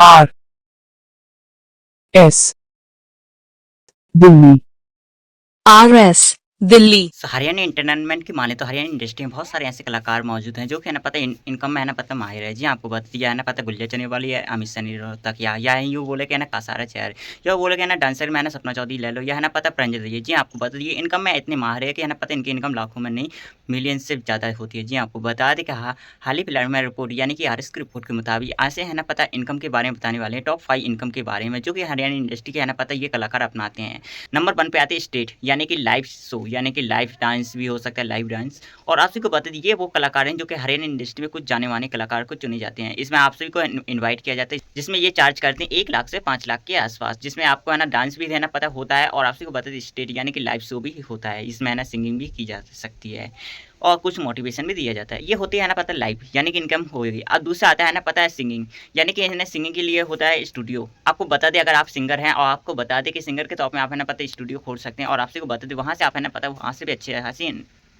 R S Delhi RS Delhi. Haryana entertainment की माने तो हरियाणा इंडस्ट्री में बहुत सारे ऐसे कलाकार मौजूद हैं जो कि है ना पता इनकम में है ना पता माहिर है। जी आपको बता दिया है ना पता गुल्जर चने वाली है, अमित सनी तक या यूँ बोले कि है ना कासारा चेहर या बोले कि है ना डांसर में है ना सपना चौधरी ले लो या है ना पता प्रंजत रही है। जी आपको बता दिए इनकम में इतने माहिर है कि है ना पता इनकी इनकम लाखों में नहीं मिलियन से ज़्यादा होती है। जी आपको बता दें कि हाल ही फिलहाल में रिपोर्ट यानी कि आरएस की रिपोर्ट के मुताबिक ऐसे है ना पता इनकम के बारे में बताने वाले हैं, टॉप 5 इनकम के बारे में जो कि हरियाणा इंडस्ट्री के है ना पता ये कलाकार अपनाते हैं। नंबर 1 पे आते हैं स्टेट यानी कि लाइव शो यानी कि लाइव डांस भी हो सकता है, लाइव डांस। और आप सभी को बता दीजिए वो कलाकार हैं जो कि हरियाणा इंडस्ट्री में कुछ जाने माने कलाकार को चुने जाते हैं। इसमें आप सभी को इनवाइट किया जाता है जिसमें ये चार्ज करते हैं 1 लाख से 5 लाख के आसपास, जिसमें आपको है ना डांस भी रहना पता होता है और आप सभी को बता दीजिए स्टेट यानी कि लाइव शो भी होता है। इसमें है ना सिंगिंग भी की जा सकती है और कुछ मोटिवेशन भी दिया जाता है। ये होती है ना पता लाइव यानी कि इनकम होगी। अब दूसरा आता है ना पता है सिंगिंग यानी कि है ना सिंगिंग के लिए होता है स्टूडियो। आपको बता दें अगर आप सिंगर हैं और आपको बता दें कि सिंगर के तौर पे आप है ना पता स्टूडियो खोल सकते हैं और आपसे को बता दें वहाँ से आप है ना पता वहाँ से भी अच्छे खासी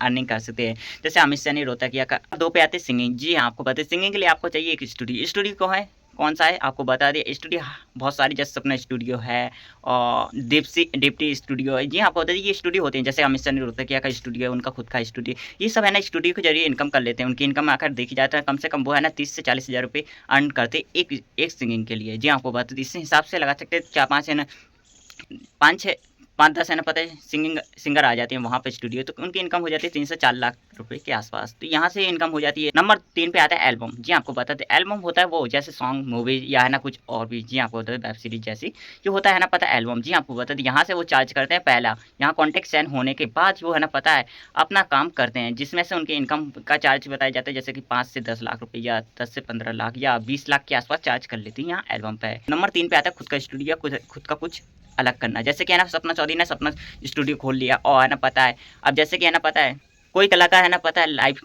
अर्निंग कर सकते हैं। जैसे अमित सैनी रोहतक या 2 पे आते सिंगिंग। जी हाँ आपको बता दें सिंगिंग के लिए आपको चाहिए एक स्टूडियो। स्टूडियो को है कौन सा है आपको बता दें स्टूडियो बहुत सारी जैसे सपना स्टूडियो है और दीप्ति स्टूडियो है। जी हाँ आपको बता दें ये स्टूडियो होते हैं जैसे अमित सैनी रोहतकिया का स्टूडियो है, उनका खुद का स्टूडियो। ये सब है ना स्टूडियो के जरिए इनकम कर लेते हैं। उनकी इनकम आकर देखी जाता है कम से कम वो है ना 30 से 40 हज़ार रुपये अर्न करते एक सिंगिंग के लिए। जी आपको बता दें इस हिसाब से लगा सकते हैं 4-5 है ना 5-6 5-10 है ना पता है सिंगर आ जाते हैं वहाँ पे स्टूडियो, तो उनकी इनकम हो जाती है 3 से 4 लाख रुपए के आसपास। तो यहाँ से इनकम हो जाती है। नंबर 3 पे आता है एल्बम। जी आपको बताते हैं एल्बम होता है वो जैसे सॉन्ग मूवी या है ना कुछ और भी। जी आपको बताते वेब सीरीज जैसी जो होता है ना पता एल्बम। जी आपको बताते यहाँ से वो चार्ज करते हैं पहला यहाँ कॉन्टेक्ट साइन होने के बाद वो है ना पता है अपना काम करते हैं जिसमें से उनके इनकम का चार्ज बताया जाता है जैसे कि 5 से 10 लाख रुपये या 10 से 15 लाख या 20 लाख के आसपास चार्ज कर लेती हैं यहाँ एल्बम पे। नंबर 3 पे आता है खुद का स्टूडियो खुद का कुछ अलग करना। जैसे कि है ना सपना चौधरी ने सपना स्टूडियो खोल लिया और है ना पता है अब जैसे कि है ना पता है कोई कलाकार है ना पता है लाइव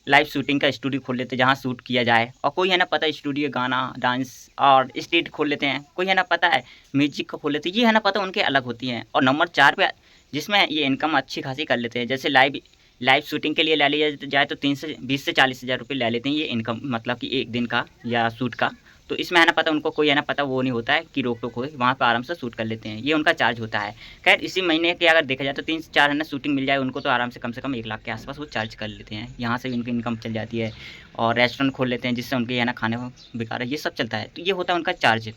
लाइव शूटिंग का स्टूडियो खोल लेते हैं जहाँ शूट किया जाए और कोई है ना पता है स्टूडियो गाना डांस और स्टेज खोल लेते हैं। कोई है ना पता है म्यूजिक का खोल लेते हैं। ये है ना पता उनके अलग होती हैं। और नंबर 4 पे जिसमें ये इनकम अच्छी खासी कर लेते हैं जैसे लाइव शूटिंग के लिए ले लिया जाए तो 3 से 20 से 40 हज़ार रुपये ले लेते हैं ये इनकम मतलब कि एक दिन का या शूट का। तो इसमें है ना पता उनको कोई है ना पता वो नहीं होता है कि रोक टोक हो, वहाँ पे आराम से शूट कर लेते हैं। ये उनका चार्ज होता है। खैर इसी महीने के अगर देखा जाए तो 3 से 4 है ना शूटिंग मिल जाए उनको तो आराम से कम 1 लाख के आसपास वो चार्ज कर लेते हैं। यहाँ से उनकी इनकम चल जाती है और रेस्टोरेंट खोल लेते हैं जिससे उनके है ना खाने बेकार है ये सब चलता है। तो ये होता है उनका चार्ज।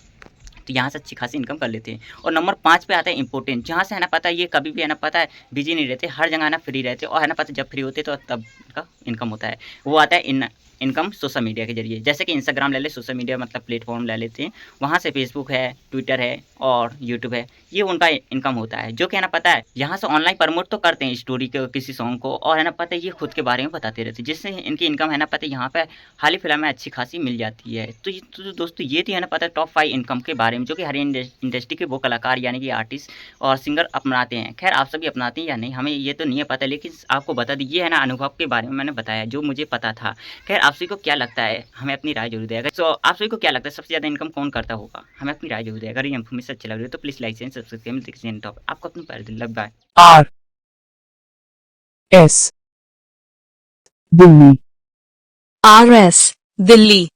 तो यहाँ से अच्छी खासी इनकम कर लेते हैं। और नंबर 5 पे आता है इम्पोर्टेंट जहाँ से है ना पता है ये कभी भी है ना पता है बिजी नहीं रहते, हर जगह है ना फ्री रहते और है ना पता जब फ्री होते तो तब का इनकम होता है। वो आता है इनकम सोशल मीडिया के जरिए जैसे कि इंस्टाग्राम ले ले सोशल मीडिया मतलब प्लेटफॉर्म ले लेते हैं। वहाँ से फेसबुक है, ट्विटर है और यूट्यूब है। ये उनका इनकम होता है जो कि है ना पता है यहाँ से ऑनलाइन प्रमोट तो करते हैं स्टोरी के किसी सॉन्ग को और है ना पता है ये खुद के बारे में बताते रहते हैं जिससे इनकी इनकम है ना पता है यहाँ पे हाल ही फिलहाल में अच्छी खासी मिल जाती है। तो दोस्तों ये थी है ना पता है टॉप 5 इनकम के बारे में जो कि हरियाणा इंडस्ट्री के वो कलाकार यानी कि आर्टिस्ट और सिंगर अपनाते हैं। खैर आप सभी अपनाते हैं या नहीं हमें ये तो नहीं है पता, लेकिन आपको बता दीजिए है ना अनुभव के बारे में मैंने बताया जो मुझे पता था। खैर आप सभी को क्या लगता है हमें अपनी राय जरूर देगा। तो आप सभी को क्या लगता है सबसे ज़्यादा इनकम कौन करता होगा, हमें अपनी राय जरूर देगा। अगर ये इन्फॉर्मेशन अच्छा लग रही है तो प्लीज़ लाइक एंड सब्सक्राइब मिलते हैं टॉप। आपको अपनी पैर दिन लग bye. R S Delhi RS Delhi.